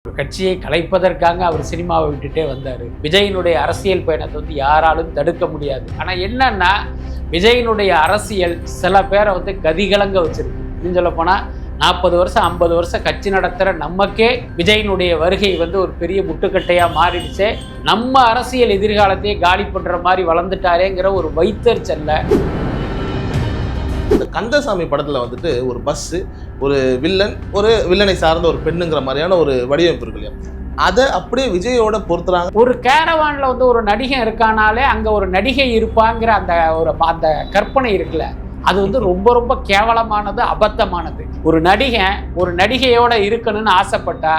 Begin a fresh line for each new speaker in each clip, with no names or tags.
கட்சியை கலைப்பதற்காக அவர் சினிமாவை விட்டுட்டே வந்தார். விஜயினுடைய அரசியல் பயணத்தை வந்து யாராலும் தடுக்க முடியாது. ஆனால் என்னன்னா விஜயினுடைய அரசியல் சில பேரை வந்து கதிகலங்க வச்சிருக்கு. இன்னும் சொல்ல போனால் 40 வருஷம் 50 வருஷம் கட்சி நடத்துகிற நமக்கே விஜயினுடைய வருகை வந்து ஒரு பெரிய முட்டுக்கட்டையாக மாறிடுச்சு. நம்ம அரசியல் எதிர்காலத்தையே காலி பண்ணுற மாதிரி வளர்ந்துட்டாரேங்கிற ஒரு வைத்தறிச்சல்ல.
இந்த கந்தசாமி படத்தில் வந்துட்டு ஒரு பஸ்ஸு, ஒரு வில்லனை சார்ந்த ஒரு பெண்ணுங்கிற மாதிரியான ஒரு வடிவமைப்பு இருக்கு இல்லையா, அதை அப்படியே விஜயோட பொறுத்துறாங்க.
ஒரு கேரவானில் வந்து ஒரு நடிகை இருக்கானாலே அங்கே ஒரு நடிகை இருப்பாங்கிற அந்த கற்பனை இருக்குல்ல, அது வந்து ரொம்ப ரொம்ப கேவலமானது, அபத்தமானது. ஒரு நடிகையோட இருக்கணும்னு ஆசைப்பட்டா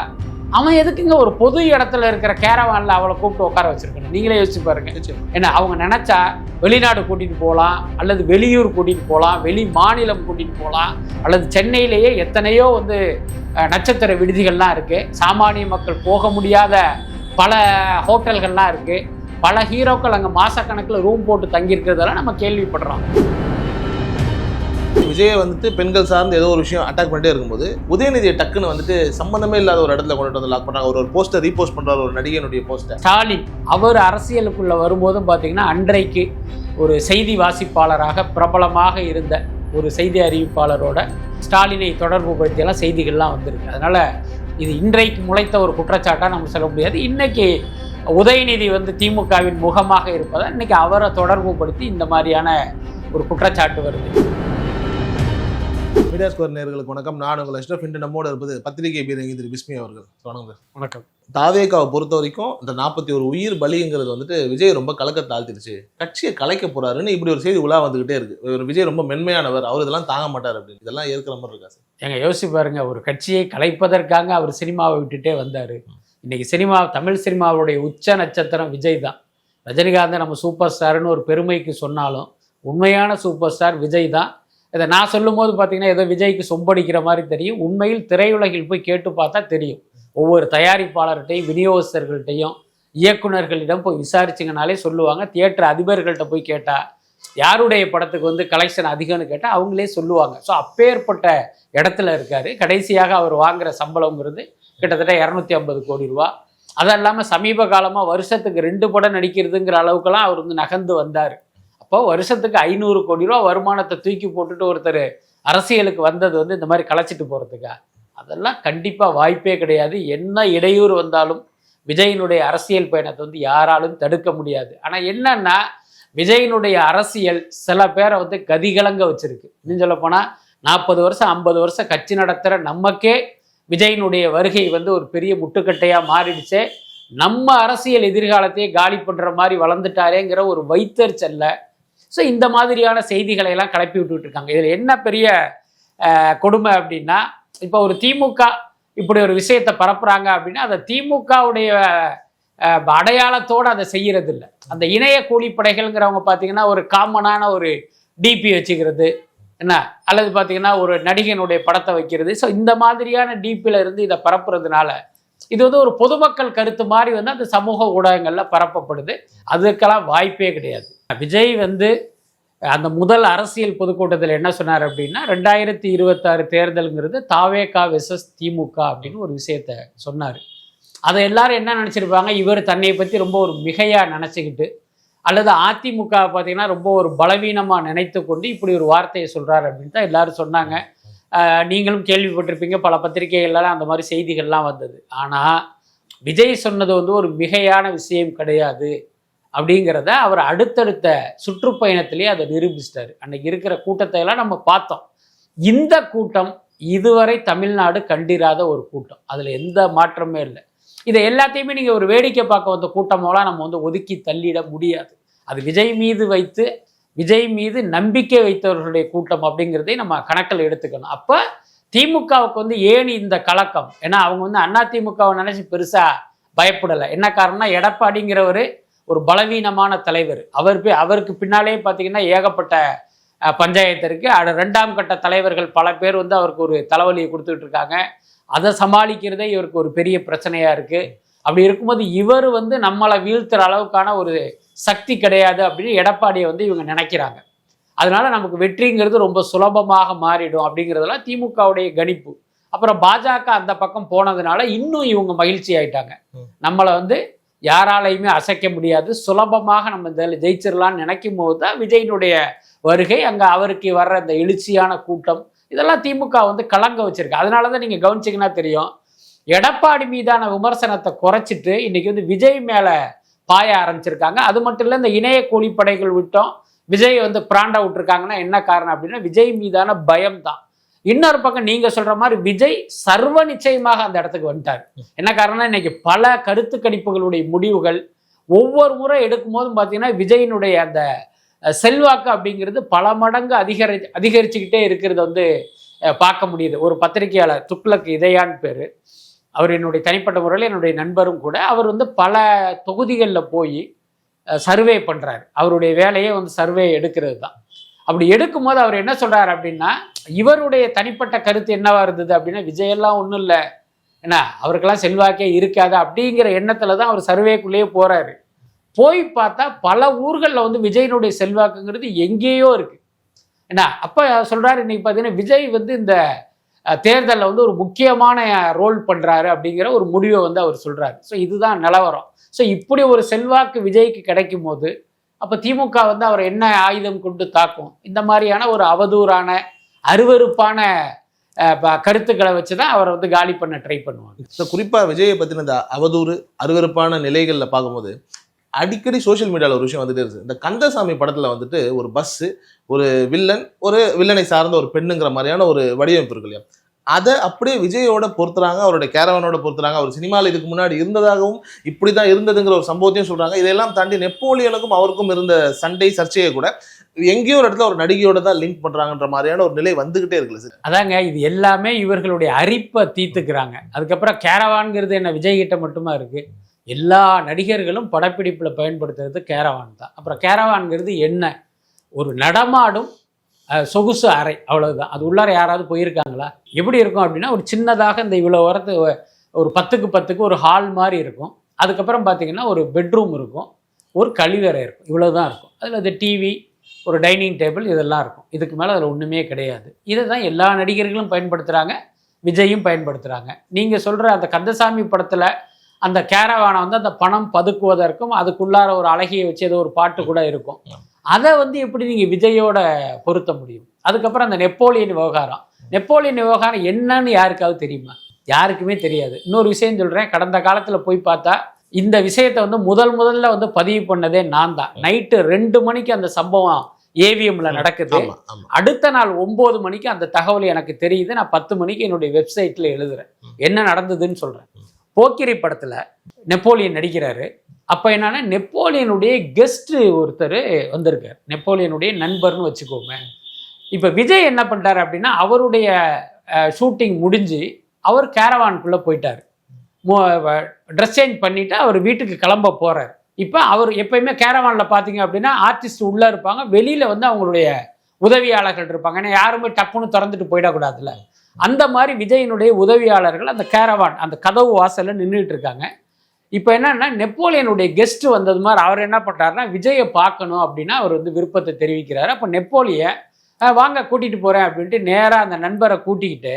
அவன் எதுக்குங்க ஒரு பொது இடத்துல இருக்கிற கேரவானில் அவளை கூப்பிட்டு உட்கார வச்சிருக்கணும்? நீங்களே யோசிச்சு பாருங்க. ஏன்னா அவங்க நினைச்சா வெளிநாடு கூட்டிட்டு போகலாம், அல்லது வெளியூர் கூட்டிட்டு போகலாம், வெளி மாநிலம் கூட்டிட்டு போகலாம், அல்லது சென்னையிலேயே எத்தனையோ வந்து நட்சத்திர விடுதிகள்லாம் இருக்கு, சாமானிய மக்கள் போக முடியாத பல ஹோட்டல்கள்லாம் இருக்கு, பல ஹீரோக்கள் அங்கே மாசக்கணக்கில் ரூம் போட்டு தங்கியிருக்கிறதெல்லாம் நம்ம கேள்விப்படுறோம்.
விஜயை வந்துட்டு பெண்கள் சார்ந்து ஏதோ ஒரு விஷயம் அட்டாக் பண்ணிட்டே இருக்கும்போது உதயநிதியை டக்குன்னு வந்துட்டு சம்பந்தமே இல்லாத ஒரு இடத்துல கொண்டு வந்து லாக் பண்ணாங்க. ஒரு போஸ்டர் ரீபோஸ்ட் பண்றாரு, ஒரு நடிகையினுடைய போஸ்டர்.
ஸ்டாலின் அவர் அரசியலுக்குள்ள வரும்போதும் பார்த்தீங்கன்னா அன்றைக்கு ஒரு செய்தி வாசிப்பாளராக பிரபலமாக இருந்த ஒரு செய்தி அறிவிப்பாளரோட ஸ்டாலினை தொடர்பு படுத்தியெல்லாம் செய்திகள்லாம் வந்திருக்கு. அதனால இது இன்றைக்கு முளைத்த ஒரு குற்றச்சாட்டாக நம்ம சொல்ல முடியாது. இன்னைக்கு உதயநிதி வந்து திமுகவின் முகமாக இருப்பதால் இன்னைக்கு அவரை தொடர்பு படுத்தி இந்த மாதிரியான ஒரு குற்றச்சாட்டு வருது.
மீடியா ஸ்கோர் நேயர்களுக்கு வணக்கம். நான் உங்கள் அஷ்ரஃப். இன்று நம்மோடு இருப்பது பத்திரிகை பீரங்கி திரு பிஸ்மி அவர்கள்.
வணக்கம்.
தாவேகாவை பொறுத்த வரைக்கும் இந்த 41 உயிர் பலிங்கிறது வந்துட்டு விஜய் ரொம்ப கலக்கத்தை ஆழ்த்திடுச்சு, கட்சியை கலைக்க போறாருன்னு இப்படி ஒரு செய்தி உலா வந்துகிட்டே இருக்கு. விஜய் ரொம்ப மென்மையானவர், அவர் இதெல்லாம் தாங்க மாட்டார் அப்படின்னு இதெல்லாம் ஏற்கிற மாதிரி இருக்கா சார்?
எங்க யோசிச்சு பாருங்க, ஒரு கட்சியை கலைப்பதற்காக அவர் சினிமாவை விட்டுட்டே வந்தாரு. இன்னைக்கு தமிழ் சினிமாவுடைய உச்ச நட்சத்திரம் விஜய் தான். ரஜினிகாந்தை நம்ம சூப்பர் ஸ்டார்னு ஒரு பெருமைக்கு சொன்னாலும் உண்மையான சூப்பர் ஸ்டார் விஜய் தான். இதை நான் சொல்லும் போது பார்த்தீங்கன்னா ஏதோ விஜய்க்கு சொம்படிக்கிற மாதிரி தெரியும். உண்மையில் திரையுலகில் போய் கேட்டு பார்த்தா தெரியும். ஒவ்வொரு தயாரிப்பாளர்கிட்டையும், விநியோகஸ்தர்கள்ட்டையும், இயக்குநர்களிடம் போய் விசாரிச்சிங்கனாலே சொல்லுவாங்க. தியேட்டர் அதிபர்கள்ட்ட போய் கேட்டால் யாருடைய படத்துக்கு வந்து கலெக்ஷன் அதிகம்னு கேட்டால் அவங்களே சொல்லுவாங்க. ஸோ அப்பேற்பட்ட இடத்துல இருக்கார். கடைசியாக அவர் வாங்குகிற சம்பளங்கிறது கிட்டத்தட்ட 250 கோடி ரூபா. அது இல்லாமல் சமீப காலமாக வருஷத்துக்கு 2 படம் நடிக்கிறதுங்கிற அளவுக்கெல்லாம் அவர் வந்து நகர்ந்து வந்தார். அப்போ வருஷத்துக்கு 500 கோடி ரூபா வருமானத்தை தூக்கி போட்டுட்டு ஒருத்தர் அரசியலுக்கு வந்தது வந்து இந்த மாதிரி கலைச்சிட்டு போகிறதுக்கா? அதெல்லாம் கண்டிப்பாக வாய்ப்பே கிடையாது. என்ன இடையூறு வந்தாலும் விஜயினுடைய அரசியல் பயணத்தை வந்து யாராலும் தடுக்க முடியாது. ஆனால் என்னன்னா விஜயினுடைய அரசியல் சில பேரை வந்து கதிகலங்க வச்சிருக்கு. இன்னும் சொல்ல போனால் 40 வருஷம் 50 வருஷம் கட்சி நடத்துகிற நமக்கே விஜயினுடைய வருகை வந்து ஒரு பெரிய முட்டுக்கட்டையாக மாறிடுச்சு. நம்ம அரசியல் எதிர்காலத்தையே காலி பண்ணுற மாதிரி வளர்ந்துட்டாரேங்கிற ஒரு வைத்தறிச்சல்ல. ஸோ இந்த மாதிரியான செய்திகளை எல்லாம் கிளப்பி விட்டுட்டு இருக்காங்க. இதில் என்ன பெரிய கொடுமை அப்படின்னா, இப்போ ஒரு திமுக இப்படி ஒரு விஷயத்தை பரப்புறாங்க அப்படின்னா அதை திமுகவுடைய அடையாளத்தோடு அதை செய்கிறது இல்லை. அந்த இணைய கூலிப்படைகள்ங்கிறவங்க பார்த்தீங்கன்னா ஒரு காமனான ஒரு டிபி வச்சுக்கிறது என்ன, அல்லது பார்த்தீங்கன்னா ஒரு நடிகனுடைய படத்தை வைக்கிறது. ஸோ இந்த மாதிரியான டிபியில் இருந்து இதை பரப்புறதுனால இது வந்து ஒரு பொதுமக்கள் கருத்து மாதிரி வந்து அந்த சமூக ஊடகங்களில் பரப்பப்படுது. அதுக்கெல்லாம் வாய்ப்பே கிடையாது. விஜய் வந்து அந்த முதல் அரசியல் பொதுக்கூட்டத்தில் என்ன சொன்னார் அப்படின்னா, 2026 தேர்தலுங்கிறது தாவேகா வெர்சஸ் திமுக அப்படின்னு ஒரு விஷயத்த சொன்னார். அதை எல்லாரும் என்ன நினச்சிருப்பாங்க, இவர் தன்னை பற்றி ரொம்ப ஒரு மிகையாக நினச்சிக்கிட்டு, அல்லது அதிமுக பார்த்தீங்கன்னா ரொம்ப ஒரு பலவீனமாக நினைத்து கொண்டு இப்படி ஒரு வார்த்தையை சொல்கிறார் அப்படின்னு தான் எல்லாரும் சொன்னாங்க. நீங்களும் கேள்விப்பட்டிருப்பீங்க, பல பத்திரிகைகள்லாம் அந்த மாதிரி செய்திகள்லாம் வந்தது. ஆனால் விஜய் சொன்னது வந்து ஒரு மிகையான விஷயம் கிடையாது அப்படிங்கிறத அவர் அடுத்தடுத்த சுற்றுப்பயணத்திலேயே அதை நிரூபிச்சிட்டாரு. அன்னைக்கு இருக்கிற கூட்டத்தை எல்லாம் நம்ம பார்த்தோம். இந்த கூட்டம் இதுவரை தமிழ்நாடு கண்டிராத ஒரு கூட்டம், அதில் எந்த மாற்றமே இல்லை. இதை எல்லாத்தையுமே நீங்கள் ஒரு வேடிக்கை பார்க்க வந்த கூட்டமெல்லாம் நம்ம வந்து ஒதுக்கி தள்ளிட முடியாது. அது விஜய் மீது நம்பிக்கை வைத்தவர்களுடைய கூட்டம் அப்படிங்கிறதை நம்ம கணக்கில் எடுத்துக்கணும். அப்போ திமுகவுக்கு வந்து ஏன் இந்த கலக்கம்? ஏன்னா அவங்க வந்து அதிமுகவை நினைச்சு பெருசாக பயப்படலை. என்ன காரணம்னா, எடப்பாடிங்கிறவர் ஒரு பலவீனமான தலைவர். அவருக்கு பின்னாலே பார்த்தீங்கன்னா ஏகப்பட்ட பஞ்சாயத்து இருக்குது. 2ஆம் கட்ட தலைவர்கள் பல பேர் வந்து அவருக்கு ஒரு தலைவலியை கொடுத்துட்டு இருக்காங்க. அதை சமாளிக்கிறதே இவருக்கு ஒரு பெரிய பிரச்சனையாக இருக்குது. அப்படி இருக்கும்போது இவர் வந்து நம்மளை வீழ்த்துற அளவுக்கான ஒரு சக்தி கிடையாது அப்படின்னு எடப்பாடியை வந்து இவங்க நினைக்கிறாங்க. அதனால நமக்கு வெற்றிங்கிறது ரொம்ப சுலபமாக மாறிடும் அப்படிங்கிறதெல்லாம் திமுகவுடைய கணிப்பு. அப்புறம் பாஜக அந்த பக்கம் போனதுனால இன்னும் இவங்க மகிழ்ச்சி ஆயிட்டாங்க. நம்மளை வந்து யாராலையுமே அசைக்க முடியாது, சுலபமாக நம்ம இதில் ஜெயிச்சிடலாம்னு நினைக்கும் போது தான் விஜயினுடைய வருகை, அங்கே அவருக்கு வர்ற இந்த எழுச்சியான கூட்டம், இதெல்லாம் திமுக வந்து கலங்க வச்சிருக்கு. அதனால தான் நீங்கள் கவனிச்சிங்கன்னா தெரியும், எடப்பாடி மீதான விமர்சனத்தை குறைச்சிட்டு இன்னைக்கு வந்து விஜய் மேலே பாய ஆரம்பிச்சிருக்காங்க. அது மட்டும் இல்லை, இந்த இணைய கூலிப்படைகள் விட்டோம் விஜய் வந்து பிராண்டா விட்டுருக்காங்கன்னா என்ன காரணம் அப்படின்னா விஜய் மீதான பயம் தான். இன்னொரு பக்கம் நீங்க சொல்ற மாதிரி விஜய் சர்வ நிச்சயமாக அந்த இடத்துக்கு வந்துட்டார். என்ன காரணம்னா இன்னைக்கு பல கருத்து கணிப்புகளுடைய முடிவுகள் ஒவ்வொரு முறை எடுக்கும் போதும் பார்த்தீங்கன்னா விஜயினுடைய அந்த செல்வாக்கு அப்படிங்கிறது பல மடங்கு அதிகரிச்சுக்கிட்டே இருக்கிறத வந்து பார்க்க முடியுது. ஒரு பத்திரிகையாளர் துக்ளக் இதயான்னு பேர், அவர் என்னுடைய தனிப்பட்ட முறையில் என்னுடைய நண்பரும் கூட, அவர் வந்து பல தொகுதிகளில் போய் சர்வே பண்ணுறாரு. அவருடைய வேலையே வந்து சர்வே எடுக்கிறது தான். அப்படி எடுக்கும்போது அவர் என்ன சொல்றாரு அப்படின்னா, இவருடைய தனிப்பட்ட கருத்து என்னவா இருந்தது அப்படின்னா, விஜயெல்லாம் ஒன்றும் இல்லை, ஏன்னா அவருக்கெல்லாம் செல்வாக்கே இருக்காது அப்படிங்கிற எண்ணத்துல தான் அவர் சர்வேக்குள்ளேயே போறாரு. போய் பார்த்தா பல ஊர்களில் வந்து விஜயினுடைய செல்வாக்குங்கிறது எங்கேயோ இருக்கு. ஏன்னா அப்போ சொல்றாரு, இன்னைக்கு பார்த்தீங்கன்னா விஜய் வந்து இந்த தேர்தலில் வந்து ஒரு முக்கியமான ரோல் பண்றாரு அப்படிங்கிற ஒரு முடிவை வந்து அவர் சொல்றாரு. ஸோ இதுதான் நிலவரம். ஸோ இப்படி ஒரு செல்வாக்கு விஜய்க்கு கிடைக்கும் போது அப்போ திமுக வந்து அவர் என்ன ஆயுதம் கொண்டு தாக்கும்? இந்த மாதிரியான ஒரு அவதூறான அருவருப்பான கருத்துக்களை வச்சு தான் அவரை வந்து காலி பண்ண ட்ரை பண்ணுவாங்க.
ஸோ குறிப்பாக விஜயை பற்றின இந்த அவதூறு அருவருப்பான நிலைகளில் பார்க்கும்போது அடிக்கடி சோஷியல் மீடியாவில் ஒரு விஷயம் வந்துட்டே இருக்குது. இந்த கந்தசாமி படத்தில் வந்துட்டு ஒரு பஸ்ஸு, ஒரு வில்லனை சார்ந்த ஒரு பெண்ணுங்கிற மாதிரியான ஒரு வடிவமைப்பு இருக்கு இல்லையா, அதை அப்படியே விஜயோட பொறுத்துறாங்க, அவருடைய கேரவனோட பொறுத்துறாங்க. அவர் சினிமாவில் இதுக்கு முன்னாடி இருந்ததாகவும் இப்படி தான் இருந்ததுங்கிற ஒரு சம்பவத்தையும் சொல்கிறாங்க. இதெல்லாம் தாண்டி நெப்போலியனுக்கும் அவருக்கும் இருந்த சண்டை சர்ச்சையை கூட எங்கேயோ ஒரு இடத்துல ஒரு நடிகையோட தான் லிங்க் பண்ணுறாங்கன்ற மாதிரியான ஒரு நிலை வந்துகிட்டே இருக்குல்ல சார்.
அதாங்க, இது எல்லாமே இவர்களுடைய அரிப்பை தீர்த்துக்கிறாங்க. அதுக்கப்புறம் கேரவான்ங்கிறது என்ன விஜய் கிட்ட மட்டுமா இருக்குது? எல்லா நடிகர்களும் படப்பிடிப்பில் பயன்படுத்துறது கேரவான் தான். அப்புறம் கேரவான்ங்கிறது என்ன? ஒரு நடமாடும் சொகுசு அறை, அவ்வளவுதான். அது உள்ளார யாராவது போயிருக்காங்களா? எப்படி இருக்கும் அப்படின்னா, ஒரு சின்னதாக இந்த இவ்வளோ வரத்து ஒரு 10க்கு 10க்கு ஒரு ஹால் மாதிரி இருக்கும். அதுக்கப்புறம் பார்த்தீங்கன்னா ஒரு பெட்ரூம் இருக்கும், ஒரு கழிவறை இருக்கும், இவ்வளோதான் இருக்கும். அதில் அது டிவி, ஒரு டைனிங் டேபிள், இதெல்லாம் இருக்கும். இதுக்கு மேலே அதில் ஒன்றுமே கிடையாது. இதை தான் எல்லா நடிகர்களும் பயன்படுத்துகிறாங்க, விஜயும் பயன்படுத்துகிறாங்க. நீங்கள் சொல்கிற அந்த கந்தசாமி படத்தில் அந்த கேரவானை வந்து அந்த பணம் பதுக்குவதற்கும் அதுக்குள்ளார ஒரு அழகியை வச்சு ஏதோ ஒரு பாட்டு கூட இருக்கும். அதை வந்து எப்படி நீங்கள் விஜயோட பொருத்த முடியும்? அதுக்கப்புறம் அந்த நெப்போலியன் விவகாரம் என்னன்னு யாருக்காவது தெரியுமா? யாருக்குமே தெரியாது. இன்னொரு விஷயம் சொல்கிறேன், கடந்த காலத்தில் போய் பார்த்தா இந்த விஷயத்தை வந்து முதல்ல வந்து பதிவு பண்ணதே நான் தான். நைட்டு 2 மணிக்கு அந்த சம்பவம் ஏவிஎம்ல நடக்குது. அடுத்த நாள் 9 மணிக்கு அந்த தகவல் எனக்கு தெரியுது. நான் 10 மணிக்கு என்னுடைய வெப்சைட்ல எழுதுறேன் என்ன நடந்ததுன்னு சொல்றேன். போக்கிரி படத்துல நெப்போலியன் நடிக்கிறாரு. அப்ப என்னன்னா, நெப்போலியனுடைய கெஸ்ட் ஒருத்தர் வந்திருக்காரு, நெப்போலியனுடைய நண்பர்னு வச்சுக்கோங்க. இப்ப விஜய் என்ன பண்ணிட்டாரு அப்படின்னா, அவருடைய ஷூட்டிங் முடிஞ்சு அவர் கேரவானுக்குள்ள போயிட்டாரு. ட்ரெஸ் சேஞ்ச் பண்ணிட்டு அவர் வீட்டுக்கு கிளம்ப போறாரு. இப்போ அவர் எப்பயுமே கேரவானில் பார்த்தீங்க அப்படின்னா ஆர்டிஸ்ட் உள்ளே இருப்பாங்க, வெளியில் வந்து அவங்களுடைய உதவியாளர்கள் இருப்பாங்க. ஏன்னா யாருமே டப்புன்னு திறந்துட்டு போயிடக்கூடாதுல்ல. அந்த மாதிரி விஜயினுடைய உதவியாளர்கள் அந்த கேரவான் அந்த கதவு வாசலில் நின்றுட்டு இருக்காங்க. இப்போ என்னன்னா, நெப்போலியனுடைய கெஸ்ட் வந்தது மாதிரி அவர் என்ன பண்ணுறாருன்னா, விஜயை பார்க்கணும் அப்படின்னா அவர் வந்து விருப்பத்தை தெரிவிக்கிறாரு. அப்போ நெப்போலியன் வாங்க கூட்டிகிட்டு போகிறேன் அப்படின்ட்டு நேராக அந்த நண்பரை கூட்டிக்கிட்டு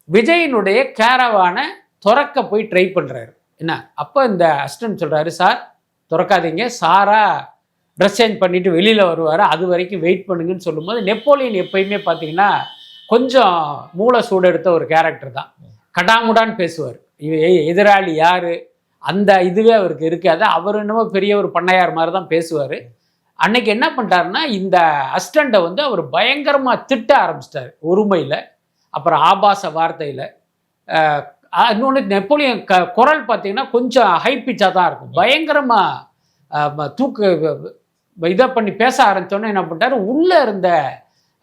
விஜயினுடைய கேரவானை திறக்க போய் ட்ரை பண்ணுறாரு. என்ன அப்போ இந்த அசிஸ்டன்ட் சொல்கிறாரு, சார் திறக்காதீங்க, சாரா ட்ரெஸ் சேஞ்ச் பண்ணிவிட்டு வெளியில் வருவார், அது வரைக்கும் வெயிட் பண்ணுங்கன்னு சொல்லும்போது, நெப்போலியன் எப்பயுமே பார்த்தீங்கன்னா கொஞ்சம் மூளை சூடு எடுத்த ஒரு கேரக்டர் தான். கடாமுடான்னு பேசுவார். எதிராளி யார் அந்த இதுவே அவருக்கு இருக்காது. அவர் என்னமோ பெரிய ஒரு பண்ணையார் மாதிரி தான் பேசுவார். அன்னைக்கு என்ன பண்ணிட்டாருன்னா, இந்த அசிஸ்டண்ட்டை வந்து அவர் பயங்கரமாக திட்ட ஆரம்பிச்சிட்டார், ஒருமையில், அப்புறம் ஆபாச வார்த்தையில். இன்னொன்று நெப்போலியன் குரல் பார்த்தீங்கன்னா கொஞ்சம் ஹை பிச்சாக தான் இருக்கும். பயங்கரமாக இதை பண்ணி பேச ஆரம்பித்தோன்னே என்ன பண்ணிட்டாரு, உள்ளே இருந்த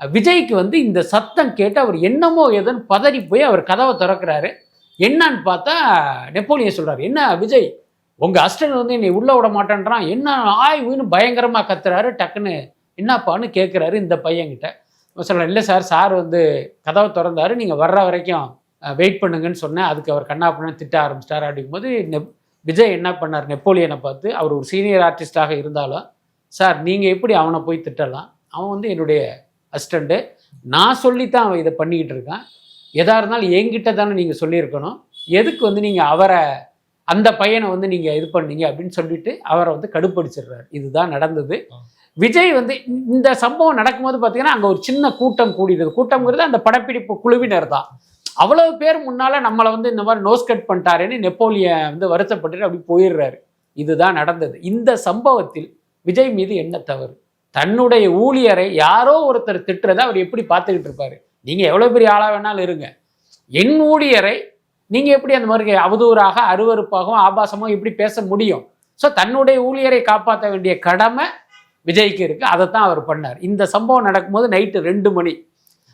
விஜய்க்கு வந்து இந்த சத்தம் கேட்டு அவர் என்னமோ ஏதோன்னு பதறி போய் அவர் கதவை திறக்கிறாரு. என்னன்னு பார்த்தா நெப்போலியன் சொல்கிறார், என்ன விஜய் உங்கள் அசிஸ்டன்ட் வந்து என்னை உள்ளே விட மாட்டேன்றான், என்ன ஆய்வுன்னு பயங்கரமாக கத்துறாரு. டக்குன்னு என்னப்பான்னு கேட்குறாரு இந்த பையன்கிட்ட. சொல்கிறார், இல்லை சார் வந்து கதவை திறந்தாரு, நீங்கள் வர்ற வரைக்கும் வெயிட் பண்ணுங்கன்னு சொன்னேன். அதுக்கு அவர் கண்ணாப்புன்னு திட்ட ஆரம்பிச்சிட்டார். அப்படிங்கும்போது விஜய் என்ன பண்ணார், நெப்போலியனை பார்த்து, அவர் ஒரு சீனியர் ஆர்டிஸ்டாக இருந்தாலும், சார் நீங்கள் எப்படி அவனை போய் திட்டலாம், அவன் வந்து என்னுடைய அசிஸ்டண்ட்டு, நான் சொல்லித்தான் அவன் இதை பண்ணிக்கிட்டு இருக்கான், எதா இருந்தாலும் என்கிட்ட தானே நீங்கள் சொல்லியிருக்கணும், எதுக்கு வந்து நீங்கள் அவரை அந்த பையனை வந்து நீங்கள் இது பண்ணீங்க அப்படின்னு சொல்லிட்டு அவரை வந்து கடுப்படிச்சிடுறாரு. இதுதான் நடந்தது. விஜய் வந்து இந்த சம்பவம் நடக்கும்போது பார்த்தீங்கன்னா அங்கே ஒரு சின்ன கூட்டம் கூடிடுது. கூட்டம்ங்கிறது அந்த படப்பிடிப்பு குழுவினர் தான். அவ்வளவு பேர் முன்னால் நம்மளை வந்து இந்த மாதிரி நோஸ் கட் பண்ணிட்டாருன்னு நெப்போலியன் வந்து வருத்தப்பட்டுட்டு அப்படி போயிடுறாரு. இதுதான் நடந்தது. இந்த சம்பவத்தில் விஜய் மீது என்ன தவறு? தன்னுடைய ஊழியரை யாரோ ஒருத்தர் திட்டுறதை அவர் எப்படி பார்த்துக்கிட்டு இருப்பாரு? நீங்கள் எவ்வளோ பெரிய ஆளாக வேணாலும் இருங்க, என் ஊழியரை நீங்கள் எப்படி அந்த மாதிரி அவதூறாக அருவருப்பாகவும் ஆபாசமாக எப்படி பேச முடியும்? ஸோ தன்னுடைய ஊழியரை காப்பாற்ற வேண்டிய கடமை விஜய்க்கு இருக்குது. அதைத்தான் அவர் பண்ணார். இந்த சம்பவம் நடக்கும்போது நைட்டு 2 மணி.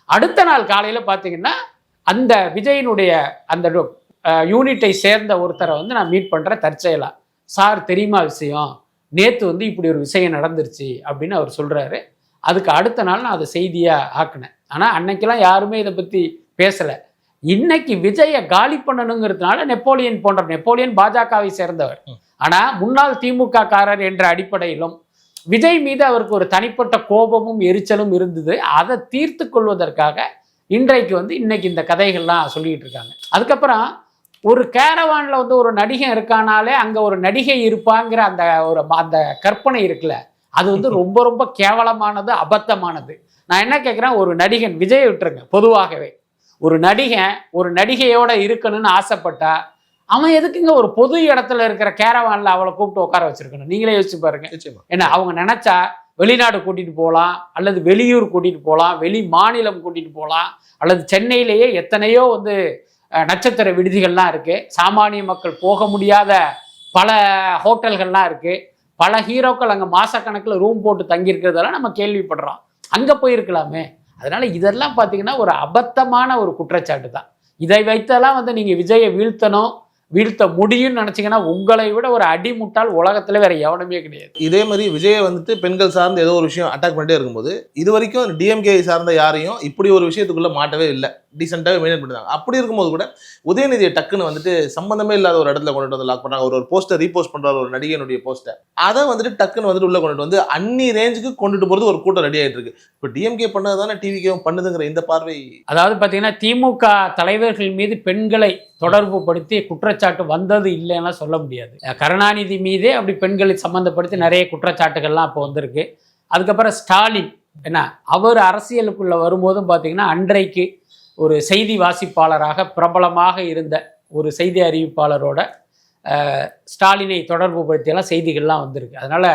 அடுத்த நாள் காலையில் பார்த்தீங்கன்னா அந்த விஜயினுடைய அந்த யூனிட்டை சேர்ந்த ஒருத்தரை வந்து நான் மீட் பண்ணுறேன் தற்செயலாக. சார் தெரியுமா விஷயம், நேற்று வந்து இப்படி ஒரு விஷயம் நடந்துருச்சு அப்படின்னு அவர் சொல்கிறாரு. அதுக்கு அடுத்த நாள் நான் அதை செய்தியாக ஆக்கினேன். ஆனால் அன்னைக்கெல்லாம் யாருமே இதை பற்றி பேசலை. இன்னைக்கு விஜயை காலி பண்ணணுங்கிறதுனால நெப்போலியன் பாஜகவை சேர்ந்தவர், ஆனால் முன்னாள் திமுக காரர் என்ற அடிப்படையிலும் விஜய் மீது அவருக்கு ஒரு தனிப்பட்ட கோபமும் எரிச்சலும் இருந்தது. அதை தீர்த்து கொள்வதற்காக இன்றைக்கு வந்து இன்னைக்கு இந்த கதைகள்லாம் சொல்லிட்டு இருக்காங்க. அதுக்கப்புறம் ஒரு கேரவானில் வந்து ஒரு நடிகை இருக்கானாலே அங்கே ஒரு நடிகை இருப்பாங்கிற அந்த கற்பனை இருக்குல்ல, அது வந்து ரொம்ப ரொம்ப கேவலமானது, அபத்தமானது. நான் என்ன கேட்குறேன், ஒரு நடிகன், விஜயை விட்டுருங்க, பொதுவாகவே ஒரு நடிகன் ஒரு நடிகையோட இருக்கணும்னு ஆசைப்பட்டா அவன் எதுக்குங்க ஒரு பொது இடத்துல இருக்கிற கேரவானில் அவளை கூப்பிட்டு உட்கார வச்சிருக்கணும்? நீங்களே யோசிச்சு பாருங்க. ஏன்னா அவங்க நினைச்சா வெளிநாடு கூட்டிட்டு போகலாம், அல்லது வெளியூர் கூட்டிட்டு போகலாம், வெளி மாநிலம் கூட்டிட்டு போகலாம், அல்லது சென்னையிலேயே எத்தனையோ வந்து நட்சத்திர விடுதிகள்லாம் இருக்கு, சாமானிய மக்கள் போக முடியாத பல ஹோட்டல்கள்லாம் இருக்கு, பல ஹீரோக்கள் அங்கே மாசக்கணக்கில் ரூம் போட்டு தங்கியிருக்கிறதெல்லாம் நம்ம கேள்விப்படுறோம். அங்கே போயிருக்கலாமே. அதனால இதெல்லாம் பார்த்தீங்கன்னா ஒரு அபத்தமான ஒரு குற்றச்சாட்டு தான். இதை வைத்தெல்லாம் வந்து நீங்கள் விஜயை வீழ்த்த முடியும்னு நினைச்சீங்கன்னா உங்களை விட ஒரு அடிமுட்டால் உலகத்துல வேற எவனுமே கிடையாது.
இதே மாதிரி விஜயை வந்துட்டு பெண்கள் சார்ந்து ஏதோ ஒரு விஷயம் அட்டாக் பண்ணிட்டே இருக்கும்போது இது வரைக்கும் டிஎம்கே சார்ந்த யாரையும் இப்படி ஒரு விஷயத்துக்குள்ள மாட்டவே இல்லை, டீசெண்டாகவே மெயின்டைன் பண்ணிட்டாங்க. அப்படி இருக்கும்போது கூட உதயநிதியை டக்குன்னு வந்துட்டு சம்பந்தமே இல்லாத ஒரு இடத்துல கொண்டுட்டு வந்து லாக் பண்ணாங்க. ஒரு போஸ்டர் ரீபோஸ்ட் பண்றாரு, ஒரு நடிகையினுடைய போஸ்டர், அதை வந்துட்டு டக்குன்னு வந்துட்டு உள்ள கொண்டுட்டு வந்து அன்னி ரேஞ்சுக்கு கொண்டுட்டு போறது ஒரு கூட்டம் ரெடி ஆயிட்டு இருக்கு. இப்போ டிஎம்கே பண்ணதானே டிவிகேவும் பண்ணுதுங்கிற இந்த பார்வை.
அதாவது பார்த்தீங்கன்னா திமுக தலைவர்கள் மீது பெண்களை தொடர்பு படுத்தி குற்றச்சாட்டு வந்தது இல்லைன்னா சொல்ல முடியாது. கருணாநிதி மீதே அப்படி பெண்களை சம்மந்தப்படுத்தி நிறைய குற்றச்சாட்டுகள்லாம் இப்போ வந்திருக்கு. அதுக்கப்புறம் ஸ்டாலின் என்ன, அவர் அரசியலுக்குள்ள வரும்போதும் பார்த்தீங்கன்னா அன்றைக்கு ஒரு செய்தி வாசிப்பாளராக பிரபலமாக இருந்த ஒரு செய்தி அறிவிப்பாளரோட ஸ்டாலினை தொடர்பு படுத்தியெல்லாம் செய்திகள்லாம் வந்திருக்கு. அதனால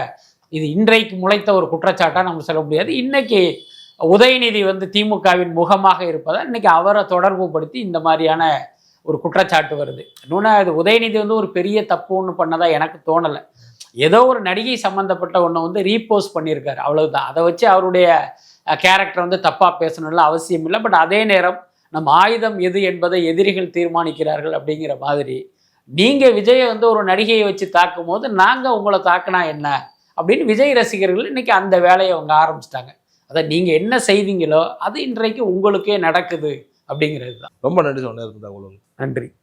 இது இன்றைக்கு முளைத்த ஒரு குற்றச்சாட்டாக நம்ம சொல்ல முடியாது. இன்னைக்கு உதயநிதி வந்து திமுகவின் முகமாக இருப்பதால் இன்னைக்கு அவரை தொடர்பு படுத்தி இந்த மாதிரியான ஒரு குற்றச்சாட்டு வருது. இன்னொன்று, அது உதயநிதி வந்து ஒரு பெரிய தப்பு ஒன்று பண்ணதா எனக்கு தோணலை. ஏதோ ஒரு நடிகை சம்மந்தப்பட்ட ஒன்று வந்து ரீபோஸ்ட் பண்ணியிருக்காரு, அவ்வளவுதான். அதை வச்சு அவருடைய கேரக்டர் வந்து தப்பாக பேசணும்ல அவசியம் இல்லை. பட் அதே நேரம் நம்ம ஆயுதம் எது என்பதை எதிரிகள் தீர்மானிக்கிறார்கள் அப்படிங்கிற மாதிரி நீங்கள் விஜயை வந்து ஒரு நடிகையை வச்சு தாக்கும் போது நாங்கள் உங்களை தாக்கினா என்ன அப்படின்னு விஜய் ரசிகர்கள் இன்னைக்கு அந்த வேலையை அவங்க ஆரம்பிச்சிட்டாங்க. அதை நீங்கள் என்ன செய்தீங்களோ அது இன்றைக்கு உங்களுக்கே நடக்குது அப்படிங்கிறது தான்.
ரொம்ப நன்றி சொன்னது.
நன்றி.